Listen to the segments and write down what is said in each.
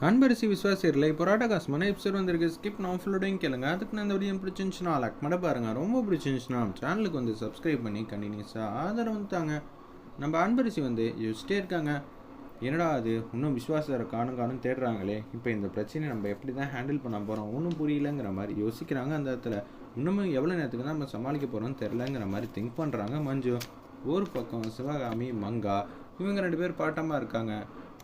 அன்பரிசி விஸ்வாசியர்ல இப்போ ராட்டகாசமான எபிசோட் வந்திருக்கு. ஸ்கிப் நான் ஃபுல்லோடையும் கேளுங்க. அதுக்கு நான் இந்த வீடியோ பிடிச்சிருந்துச்சுன்னா லைக் பண்ண பாருங்க. ரொம்ப பிடிச்சிருந்துச்சுன்னா சேனலுக்கு வந்து சப்ஸ்கிரைப் பண்ணி கண்டினியூஸாக ஆதரவு தாங்க. நம்ம அன்பரிசி வந்து யோசிச்சிட்டே இருக்காங்க. என்னடா அது இன்னும் விஸ்வாசரை காணும் தேடுறாங்களே, இப்போ இந்த பிரச்சனையை நம்ம எப்படி தான் ஹேண்டில் பண்ண போகிறோம் ஒன்றும் புரியலங்கிற மாதிரி யோசிக்கிறாங்க. அந்த இடத்துல இன்னமும் எவ்வளோ நேரத்துக்கு தான் நம்ம சமாளிக்க போகிறோம்னு தெரிலங்கிற மாதிரி திங்க் பண்ணுறாங்க மஞ்சு. ஒரு பக்கம் சிவகாமி, மங்கா இவங்க 2 பேர் பாட்டமாக இருக்காங்க.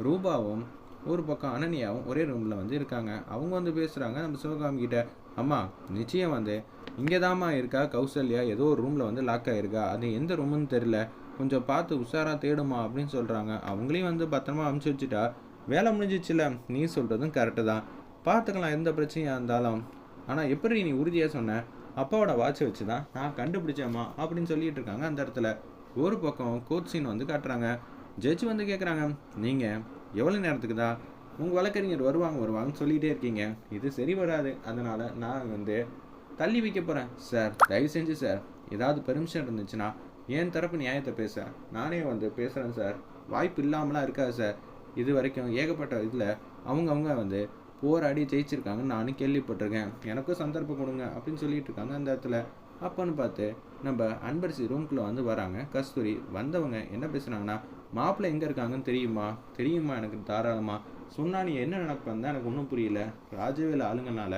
ரூபாவும் ஒரு பக்கம் அனன்யாவும் ஒரே ரூமில் வந்து இருக்காங்க. அவங்க வந்து பேசுகிறாங்க நம்ம சிவகாமி கிட்ட. அம்மா நிச்சயம் வந்து இங்கே தாம்மா இருக்கா கௌசல்யா, ஏதோ ஒரு ரூமில் வந்து லாக் ஆகிருக்கா, அது எந்த ரூமுன்னு தெரில, கொஞ்சம் பார்த்து உஷாராக தேடுமா அப்படின்னு சொல்கிறாங்க. அவங்களையும் வந்து பத்திரமா அமுச்சு வச்சுட்டா வேலை முடிஞ்சிச்சுல. நீ சொல்கிறதும் கரெக்டு தான், பார்த்துக்கலாம் எந்த பிரச்சனையாக இருந்தாலும். ஆனால் எப்படி நீ உறுதியாக சொன்ன, அப்பாவோட வாட்சை வச்சு தான் நான் கண்டுபிடிச்சேம்மா அப்படின்னு சொல்லிட்டு இருக்காங்க. அந்த இடத்துல ஒரு பக்கம் கோர்ட் சீன் வந்து காட்டுறாங்க. ஜட்ஜ் வந்து கேட்குறாங்க, நீங்கள் எவ்வளோ நேரத்துக்கு தான் உங்கள் வழக்கறிஞர் வருவாங்கன்னு சொல்லிகிட்டே இருக்கீங்க, இது சரி வராது, அதனால் நான் வந்து தள்ளி வைக்க போகிறேன். சார் தயவு செஞ்சு சார், ஏதாவது பெர்மிஷன் இருந்துச்சுன்னா என் தரப்பு நியாயத்தை பேச நானே வந்து பேசுகிறேன் சார், வாய்ப்பு இல்லாமலாம் இருக்காது சார். இது வரைக்கும் ஏகப்பட்ட இதில் அவங்க வந்து போராடி ஜெயிச்சிருக்காங்கன்னு நானும் கேள்விப்பட்டிருக்கேன், எனக்கும் சந்தர்ப்பம் கொடுங்க அப்படின்னு சொல்லிட்டு இருக்காங்க. அந்த இடத்துல அப்போன்னு பார்த்து நம்ம அன்பரசி ரூம்குள்ளே வந்து வராங்க. கஸ்தூரி வந்தவங்க என்ன பேசுகிறாங்கன்னா, மாப்பிள்ளை எங்கே இருக்காங்கன்னு தெரியுமா எனக்கு தாராளமாக சொன்னா, நீ என்ன நடப்பேன் தான் எனக்கு ஒன்றும் புரியல. ராஜவேல ஆளுங்கனால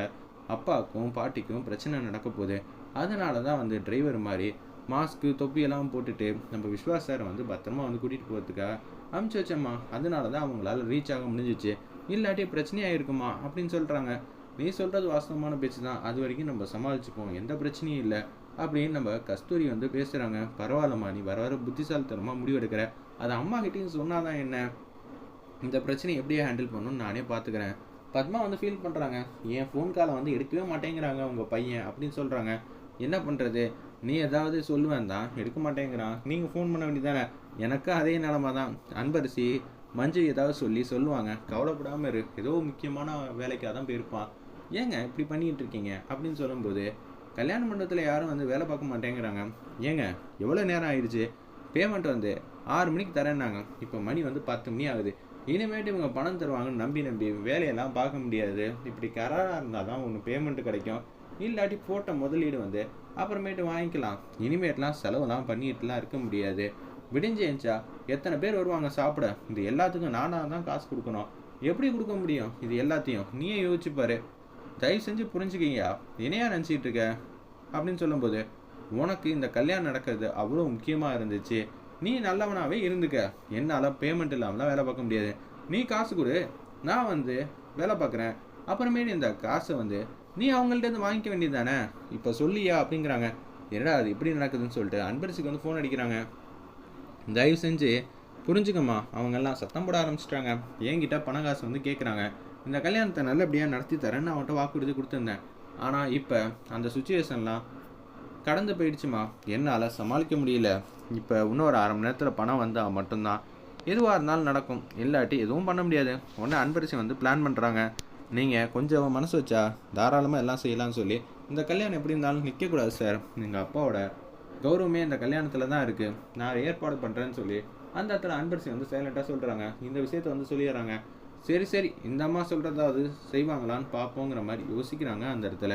அப்பாவுக்கும் பாட்டிக்கும் பிரச்சனை நடக்க போகுது, அதனால தான் வந்து டிரைவர் மாதிரி மாஸ்க்கு தொப்பியெல்லாம் போட்டுட்டு நம்ம விஸ்வாஸ் சாரை வந்து பத்திரமா வந்து கூட்டிகிட்டு போகிறதுக்காக அமுச்சு வச்சம்மா, அதனால தான் அவங்களால ரீச் ஆக முடிஞ்சிச்சு, இல்லாட்டி பிரச்சனையாக இருக்குமா அப்படின்னு சொல்கிறாங்க. நீ சொல்கிறது வாஸ்தவமான பேச்சு தான், அது வரைக்கும் நம்ம சமாளிச்சுப்போம், எந்த பிரச்சனையும் இல்லை அப்படின்னு நம்ம கஸ்தூரி வந்து பேசுகிறாங்க. பரவாயில்லம்மா, நீ வர புத்திசாலித்தனமாக முடிவெடுக்கிற, அதை அம்மா கிட்டேயும் சொன்னாதான் என்ன, இந்த பிரச்சனையை எப்படியே ஹேண்டில் பண்ணணும்னு நானே பார்த்துக்கிறேன். பத்மா வந்து ஃபீல் பண்ணுறாங்க, என் ஃபோன் காலை வந்து எடுக்கவே மாட்டேங்கிறாங்க உங்கள் பையன் அப்படின்னு சொல்கிறாங்க. என்ன பண்ணுறது, நீ ஏதாவது சொல்லுவேன் தான் எடுக்க மாட்டேங்கிறான், நீங்கள் ஃபோன் பண்ண வேண்டியதானே. எனக்கு அதே நிலமை தான். அன்பரசி மஞ்சு ஏதாவது சொல்லுவாங்க, கவலைப்படாமல் இரு, ஏதோ முக்கியமான வேலைக்காக தான் போயிருப்பான், ஏங்க இப்படி பண்ணிகிட்டு இருக்கீங்க அப்படின்னு சொல்லும்போது, கல்யாண மண்டபத்தில் யாரும் வந்து வேலை பார்க்க மாட்டேங்கிறாங்க. ஏங்க எவ்வளோ நேரம் ஆயிடுச்சு, பேமெண்ட் வந்து 6 மணிக்கு தரேன்னாங்க, இப்போ மணி வந்து 10 மணி ஆகுது, இனிமேட்டு இவங்க பணம் தருவாங்கன்னு நம்பி வேலையெல்லாம் பார்க்க முடியாது. இப்படி கராராக இருந்தால் தான் ஒன்று பேமெண்ட்டு கிடைக்கும், இல்லாட்டி போட்ட முதலீடு வந்து அப்புறமேட்டு வாங்கிக்கலாம். இனிமேட்லாம் செலவுலாம் பண்ணிட்டுலாம் இருக்க முடியாது. விடிஞ்சேஞ்சா எத்தனை பேர் வருவாங்க சாப்பிட, இது எல்லாத்துக்கும் நானாக தான் காசு கொடுக்கணும், எப்படி கொடுக்க முடியும், இது எல்லாத்தையும் நீயே யோசிச்சுப்பாரு, தயவு செஞ்சு புரிஞ்சுக்கிங்கயா, என்னையா நினச்சிட்டு இருக்க அப்படின்னு சொல்லும்போது, உனக்கு இந்த கல்யாணம் நடக்கிறது அவ்வளோ முக்கியமாக இருந்துச்சு, நீ நல்லவனாகவே இருந்துக்க, என்னால் பேமெண்ட் இல்லாமலாம் வேலை பார்க்க முடியாது, நீ காசு கொடு, நான் வந்து வேலை பார்க்குறேன், அப்புறமேட்டு இந்த காசை வந்து நீ அவங்கள்ட்ட வாங்கிக்க வேண்டியது தானே, இப்போ சொல்லியா அப்படிங்கிறாங்க. என்னடா அது இப்படி நடக்குதுன்னு சொல்லிட்டு அன்பரசிக்கு வந்து ஃபோன் அடிக்கிறாங்க. தயவு செஞ்சு புரிஞ்சுக்கம்மா, அவங்கெல்லாம் சத்தம் போட ஆரம்பிச்சிட்டாங்க, என்கிட்ட பணம் காசு வந்து கேட்குறாங்க, இந்த கல்யாணத்தை நல்லபடியாக நடத்தி தரேன்னு அவன்கிட்ட வாக்குறுதி கொடுத்துருந்தேன், ஆனால் இப்போ அந்த சுச்சுவேஷன்லாம் கடந்து போயிடுச்சுமா, என்னால் சமாளிக்க முடியல, இப்போ இன்னும் ஒரு 1/2 மணி நேரத்தில் பணம் வந்தால் மட்டும்தான் எதுவாக இருந்தாலும் நடக்கும், இல்லாட்டி எதுவும் பண்ண முடியாது. உடனே அன்பரசி வந்து பிளான் பண்ணுறாங்க, நீங்கள் கொஞ்சம் மனசு வச்சா தாராளமாக எல்லாம் செய்யலாம்னு சொல்லி, இந்த கல்யாணம் எப்படி இருந்தாலும் நிற்கக்கூடாது சார், எங்கள் அப்பாவோட கௌரவமே இந்த கல்யாணத்தில் தான் இருக்குது, நான் ஏற்பாடு பண்ணுறேன்னு சொல்லி அந்த இடத்துல அன்பரசி வந்து சைலண்ட்டாக சொல்கிறாங்க. இந்த விஷயத்தை வந்து சொல்லிடுறாங்க. சரி இந்த அம்மா சொல்கிறதாவது செய்வாங்களான்னு பார்ப்போங்கிற மாதிரி யோசிக்கிறாங்க. அந்த இடத்துல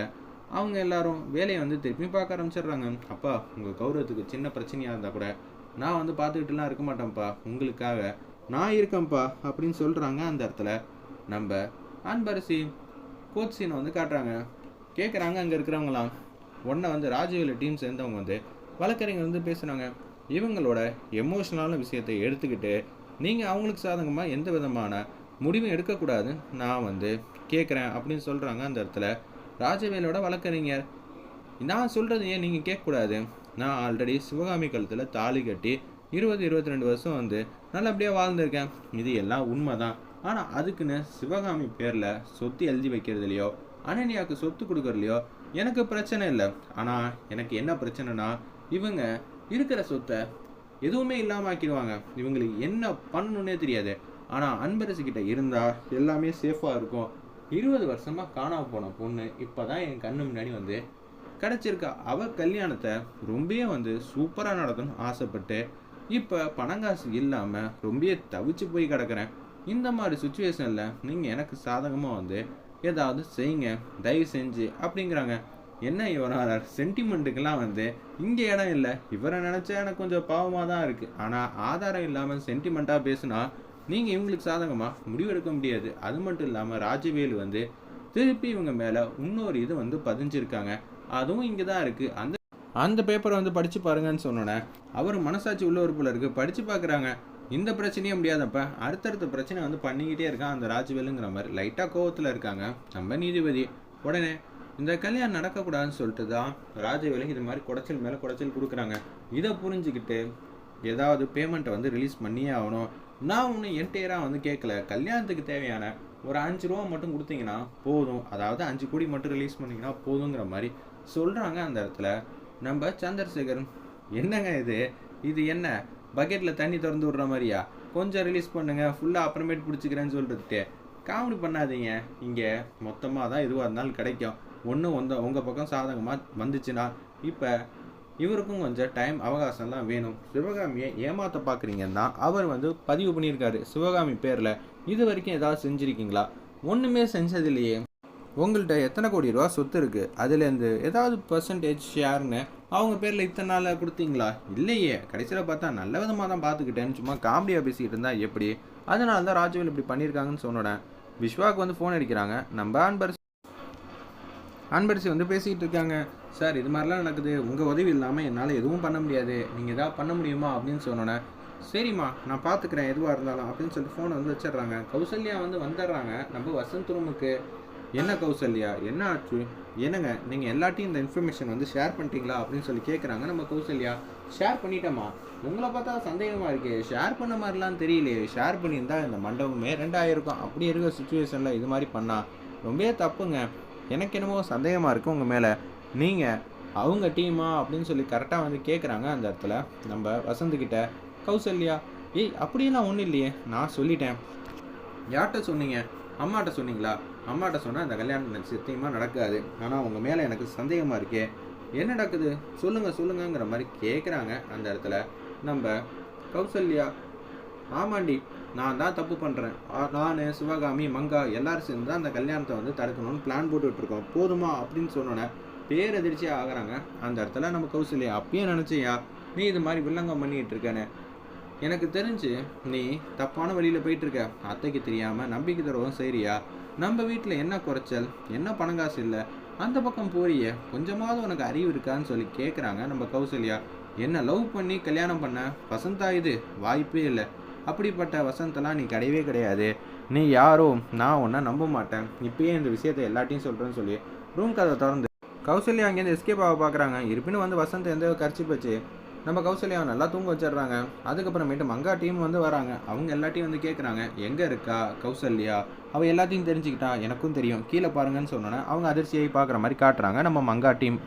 அவங்க எல்லாரும் வேலையை வந்து திருப்பி பார்க்க ஆரம்பிச்சிடுறாங்க. அப்பா, உங்கள் கௌரவத்துக்கு சின்ன பிரச்சனையாக இருந்தால் கூட நான் வந்து பார்த்துக்கிட்டுலாம் இருக்க மாட்டேன்ப்பா, உங்களுக்காக நான் இருக்கேன்ப்பா அப்படின்னு சொல்கிறாங்க. அந்த இடத்துல நம்ம அன்பரசி கோச் சீனை வந்து காட்டுறாங்க. கேட்குறாங்க அங்கே இருக்கிறவங்களாம். உடனே வந்து ராஜவேல டீம் சேர்ந்தவங்க வந்து வழக்கறிஞர் வந்து பேசுகிறாங்க. இவங்களோட எமோஷனலான விஷயத்தை எடுத்துக்கிட்டு நீங்கள் அவங்களுக்கு சாதகமாக எந்த விதமான முடிவும் எடுக்கக்கூடாதுன்னு நான் வந்து கேட்குறேன் அப்படின்னு சொல்கிறாங்க. அந்த இடத்துல ராஜவேலோட வழக்கறிஞர், நான் சொல்கிறது ஏன் நீங்கள் கேட்கக்கூடாது, நான் ஆல்ரெடி சிவகாமி கழுத்தில் தாலி கட்டி 20-22 வருஷம் வந்து நல்லபடியாக வாழ்ந்திருக்கேன், இது எல்லாம் உண்மை தான். ஆனால் அதுக்குன்னு சிவகாமி பேரில் சொத்து எழுதி வைக்கிறதுலையோ அனன்யாவுக்கு சொத்து கொடுக்குறதுலையோ எனக்கு பிரச்சனை இல்லை. ஆனால் எனக்கு என்ன பிரச்சனைனா, இவங்க இருக்கிற சொத்தை எதுவுமே இல்லாமல் ஆக்கிடுவாங்க, இவங்களுக்கு என்ன பண்ணணுன்னே தெரியாது. ஆனால் அன்பரசிக்கிட்ட இருந்தால் எல்லாமே சேஃபாக இருக்கும். 20 வருஷமாக காணாமல் போன பொண்ணு இப்போ தான் என் கண்ணு முன்னாடி வந்து கிடச்சிருக்கா. அவள் கல்யாணத்தை ரொம்பவே வந்து சூப்பராக நடக்கணும்னு ஆசைப்பட்டு இப்போ பணங்காசு இல்லாமல் ரொம்ப தவிச்சு போய் கிடக்கிறேன். இந்த மாதிரி சுச்சுவேஷனில் நீங்கள் எனக்கு சாதகமாக வந்து ஏதாவது செய்யுங்க தயவு செஞ்சு அப்படிங்கிறாங்க. என்ன இவரால் சென்டிமெண்ட்டுக்கெல்லாம் வந்து இங்கே இடம் இல்லை. இவரை நினச்சா எனக்கு கொஞ்சம் பாவமாக தான் இருக்குது. ஆனால் ஆதாரம் இல்லாமல் சென்டிமெண்ட்டாக பேசுனா நீங்கள் இவங்களுக்கு சாதகமாக முடிவெடுக்க முடியாது. அது மட்டும் இல்லாமல் ராஜவேலு வந்து திருப்பி இவங்க மேலே இன்னொரு இது வந்து பதிஞ்சிருக்காங்க. அதுவும் இங்கே தான் இருக்குது. அந்த பேப்பரை வந்து படித்து பாருங்கன்னு சொன்னோன்னே அவர் மனசாட்சி உள்ளவர் போல இருக்குது. படித்து பார்க்குறாங்க. இந்த பிரச்சனையே முடியாதப்ப அடுத்தடுத்த பிரச்சனை வந்து பண்ணிக்கிட்டே இருக்கான் அந்த ராஜவேலுங்கிற மாதிரி லைட்டாக கோவத்தில் இருக்காங்க நம்ம நீதிபதி. உடனே இந்த கல்யாணம் நடக்கக்கூடாதுன்னு சொல்லிட்டு தான் ராஜவேலு இது மாதிரி குடைச்சல் மேலே குடைச்சல் கொடுக்குறாங்க. இதை புரிஞ்சுக்கிட்டு ஏதாவது பேமெண்ட்டை வந்து ரிலீஸ் பண்ணியே ஆகணும். நான் ஒன்று என்டையராக வந்து கேட்கல. கல்யாணத்துக்கு தேவையான ஒரு 5 ரூபா மட்டும் கொடுத்தீங்கன்னா போதும், அதாவது 5 கோடி மட்டும் ரிலீஸ் பண்ணிங்கன்னா போதுங்கிற மாதிரி சொல்கிறாங்க. அந்த இடத்துல நம்ம சந்திரசேகர், என்னங்க இது என்ன பக்கெட்டில் தண்ணி திறந்து விட்ற மாதிரியா? கொஞ்சம் ரிலீஸ் பண்ணுங்க, ஃபுல்லாக அப்புறமேட்டு பிடிச்சிக்கிறேன்னு சொல்லிட்டு காமெடி பண்ணாதீங்க. இங்கே மொத்தமாக தான் எதுவாக இருந்தாலும் கிடைக்கும். ஒன்று உங்கள் பக்கம் சாதகமாக வந்துச்சுன்னா இப்போ இவருக்கும் கொஞ்சம் டைம் அவகாசம்லாம் வேணும். சிவகாமியை ஏமாற்ற பார்க்குறீங்கன்னு தான் அவர் வந்து பதிவு பண்ணியிருக்காரு சிவகாமி பேரில். இது வரைக்கும் ஏதாவது செஞ்சுருக்கீங்களா? ஒன்றுமே செஞ்சதில்லையே. உங்கள்கிட்ட எத்தனை கோடி ரூபா சொத்து இருக்குது, அதுலேருந்து ஏதாவது பர்சன்டேஜ் ஷேர்னு அவங்க பேரில் இத்தனை நாளில் கொடுத்தீங்களா? இல்லையே. கடைசியில் பார்த்தா நல்ல விதமாக தான் பார்த்துக்கிட்டேன்னு சும்மா காமெடியாக பேசிக்கிட்டு இருந்தால் எப்படி? அதனால தான் ராஜவேல் இப்படி பண்ணியிருக்காங்கன்னு சொன்னோடனே விஸ்வாவுக்கு வந்து ஃபோன் அடிக்கிறாங்க. நம்ம அன்பரசி வந்து பேசிக்கிட்டு இருக்காங்க. சார் இது மாதிரிலாம் நடக்குது, உங்கள் உதவி இல்லாமல் என்னால் எதுவும் பண்ண முடியாது, நீங்கள் எதாவது பண்ண முடியுமா அப்படின்னு சொன்னோன்னே சரிம்மா நான் பார்த்துக்கிறேன் எதுவாக இருந்தாலும் அப்படின்னு சொல்லிட்டு ஃபோனை வந்து வச்சிடுறாங்க. கௌசல்யா வந்து வந்துடுறாங்க நம்ம வசந்த் ரூமுக்கு. என்ன கௌசல்யா, என்ன ஆச்சு? என்னங்க நீங்கள் எல்லாத்தையும் இந்த இன்ஃபர்மேஷன் வந்து ஷேர் பண்ணிட்டீங்களா அப்படின்னு சொல்லி கேட்குறாங்க நம்ம கௌசல்யா. ஷேர் பண்ணிட்டேம்மா. உங்களை பார்த்தா சந்தேகமாக இருக்கே, ஷேர் பண்ண மாதிரிலாம் தெரியலையே. ஷேர் பண்ணியிருந்தா இந்த மண்டபமே 2000 இருக்கும். அப்படி இருக்கிற சுச்சுவேஷனில் இது மாதிரி பண்ணால் ரொம்பவே தப்புங்க. எனக்கு என்னமோ சந்தேகமாக இருக்குது உங்கள் மேலே. நீங்கள் அவங்க டீமா அப்படின்னு சொல்லி கரெக்டாக வந்து கேட்குறாங்க. அந்த இடத்துல நம்ம வசந்துக்கிட்ட கௌசல்யா, அப்படியெல்லாம் ஒன்றும் இல்லையே, நான் சொல்லிட்டேன். யார்கிட்ட சொன்னீங்க? அம்மாட்ட சொன்னீங்களா? அம்மாட்ட சொன்னால் அந்த கல்யாணம் எனக்கு சத்தியமாக நடக்காது. ஆனால் உங்கள் மேலே எனக்கு சந்தேகமாக இருக்கே, என்ன நடக்குது சொல்லுங்கங்கிற மாதிரி கேட்குறாங்க. அந்த இடத்துல நம்ம கௌசல்யா, ஆமாண்டி நான் தான் தப்பு பண்ணுறேன். நான் சிவகாமி மங்கா எல்லாரும் சேர்ந்து தான் அந்த கல்யாணத்தை வந்து தடுக்கணும்னு பிளான் போட்டுட்ருக்கோம், போதுமா அப்படின்னு சொன்னோன்னே பேரதிர்ச்சியாக ஆகிறாங்க. அந்த இடத்துல நம்ம கௌசல்யா, அப்பயே நினச்சியா நீ இது மாதிரி வில்லங்கம் பண்ணிகிட்டு இருக்கேன்னு? எனக்கு தெரிஞ்சு நீ தப்பான வழியில் போயிட்டுருக்க. அத்தைக்கு தெரியாமல் நம்பிக்கை தரவும் செய்றியா? நம்ம வீட்டில் என்ன குறைச்சல், என்ன பணங்காசு இல்லை, அந்த பக்கம் போறிய, கொஞ்சமாவது உனக்கு அறிவு இருக்கான்னு சொல்லி கேட்குறாங்க நம்ம கௌசல்யா. என்ன லவ் பண்ணி கல்யாணம் பண்ண வசந்தா? இது வாய்ப்பே இல்லை. அப்படிப்பட்ட வசந்தெல்லாம் நீ கிடையவே கிடையாது. நீ யாரோ, நான் உன்னை நம்ப மாட்டேன். இப்பயே இந்த விஷயத்தை எல்லாத்தையும் சொல்கிறேன்னு சொல்லி ரூம் கதை திறந்து கௌசல்யா அங்கேருந்து எஸ்கேப் ஆக பார்க்குறாங்க. இருப்பினும் வந்து வசந்த் எந்த கரிச்சி போச்சு நம்ம கௌசல்யாவை நல்லா தூங்க வச்சிடுறாங்க. அதுக்கப்புறமேட்டு மங்கா டீம் வந்து வராங்க. அவங்க எல்லாத்தையும் வந்து கேட்குறாங்க, எங்கே இருக்கா கௌசல்யா? அவள் எல்லாத்தையும் தெரிஞ்சுக்கிட்டா, எனக்கும் தெரியும், கீழே பாருங்கன்னு சொன்னோன்னே அவங்க அதிர்ச்சியாகி பார்க்குற மாதிரி காட்டுறாங்க நம்ம மங்கா டீம்.